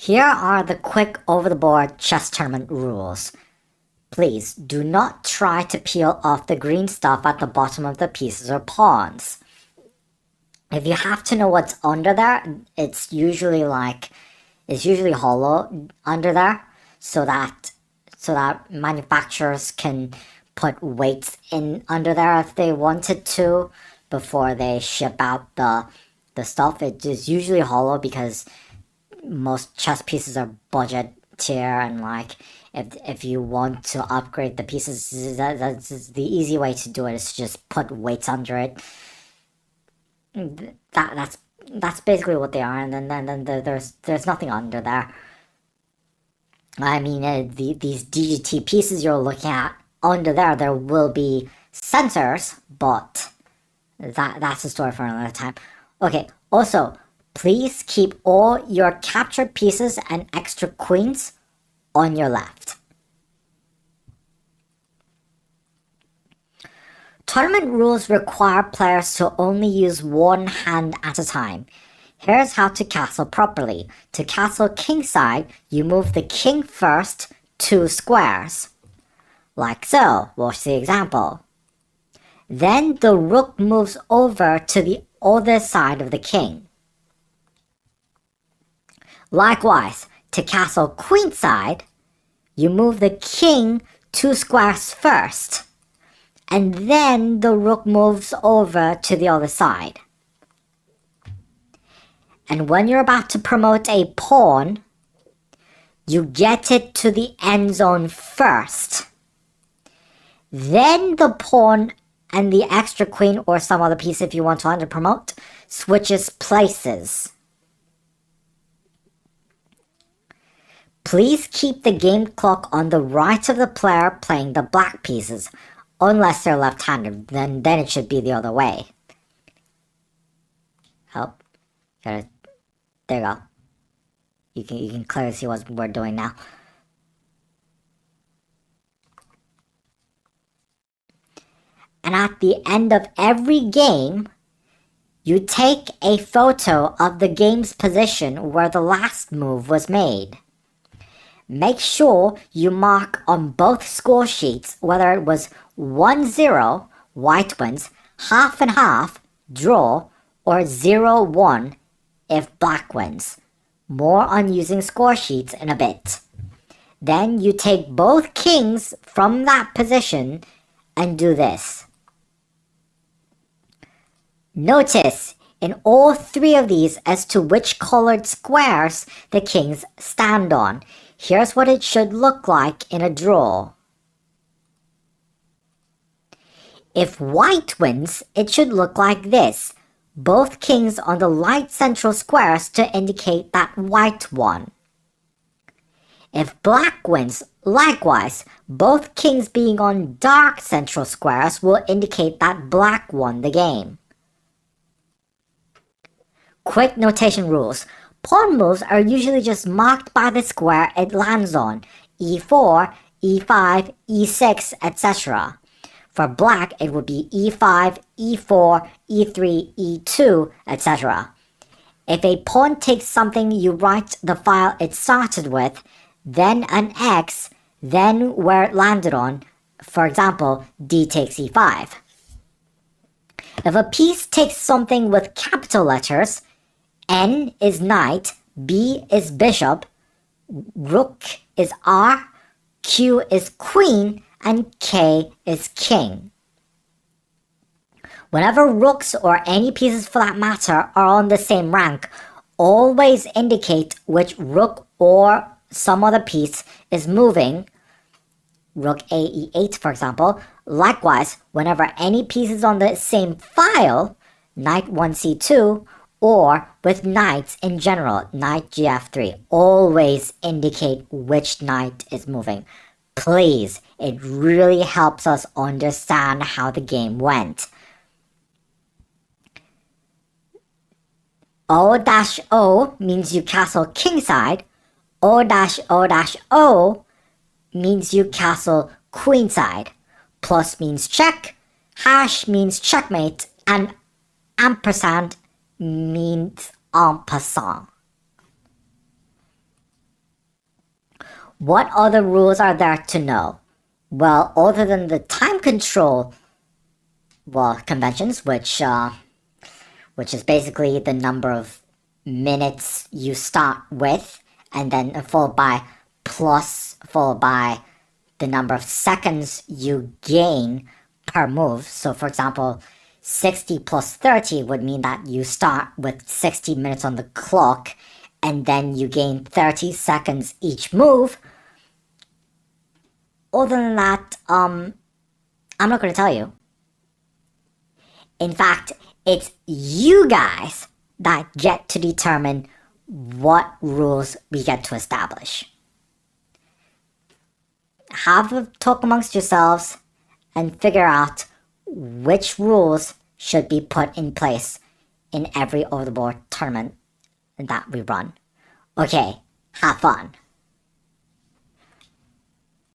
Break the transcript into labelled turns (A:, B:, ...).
A: Here are the quick over-the-board chess tournament rules. Please do not try to peel off the green stuff at the bottom of the pieces or pawns. If you have to know what's under there, it's usually hollow under there so that manufacturers can put weights in under there if they wanted to before they ship out the stuff. It is usually hollow because most chess pieces are budget tier, and if you want to upgrade the pieces, that's the easy way to do it is to just put weights under it. That's basically what they are, and then there's nothing under there. I mean, these DGT pieces you're looking at under there will be sensors, but that's a story for another time. Okay. Also, please keep all your captured pieces and extra queens on your left. Tournament rules require players to only use one hand at a time. Here's how to castle properly. To castle kingside, you move the king first 2 squares. Like so. Watch the example. Then the rook moves over to the other side of the king. Likewise, to castle queenside, you move the king 2 squares first, and then the rook moves over to the other side. And when you're about to promote a pawn, you get it to the end zone first. Then the pawn and the extra queen or some other piece if you want to under promote switches places. Please keep the game clock on the right of the player playing the black pieces, unless they're left-handed, then it should be the other way. Oh, there you go. You can clearly see what we're doing now. And at the end of every game, you take a photo of the game's position where the last move was made. Make sure you mark on both score sheets whether it was 1-0, white wins, half and half, draw, or 0-1 if black wins. More on using score sheets in a bit. Then you take both kings from that position and do this. Notice in all 3 of these as to which colored squares the kings stand on. Here's what it should look like in a draw. If white wins, it should look like this. Both kings on the light central squares to indicate that white won. If black wins, likewise, both kings being on dark central squares will indicate that black won the game. Quick notation rules. Pawn moves are usually just marked by the square it lands on, e4, e5, e6, etc. For black, it would be e5, e4, e3, e2, etc. If a pawn takes something, you write the file it started with, then an X, then where it landed on. For example, d takes e5. If a piece takes something with capital letters, N is knight, B is bishop, rook is R, Q is queen, and K is king. Whenever rooks or any pieces for that matter are on the same rank, always indicate which rook or some other piece is moving, rook a e8 for example. Likewise, whenever any piece is on the same file, knight 1c2, or with knights in general, knight gf3, always indicate which knight is moving. Please, it really helps us understand how the game went. O-O means you castle kingside. O-O-O means you castle queenside. Plus means check, hash means checkmate, and ampersand means en passant. What other rules are there to know? Well, other than the time control, conventions, which is basically the number of minutes you start with, and then followed by the number of seconds you gain per move. So, for example, 60 plus 30 would mean that you start with 60 minutes on the clock, and then you gain 30 seconds each move. Other than that, I'm not going to tell you. In fact, it's you guys that get to determine what rules we get to establish. Have a talk amongst yourselves and figure out which rules should be put in place in every overboard tournament that we run. Okay, have fun.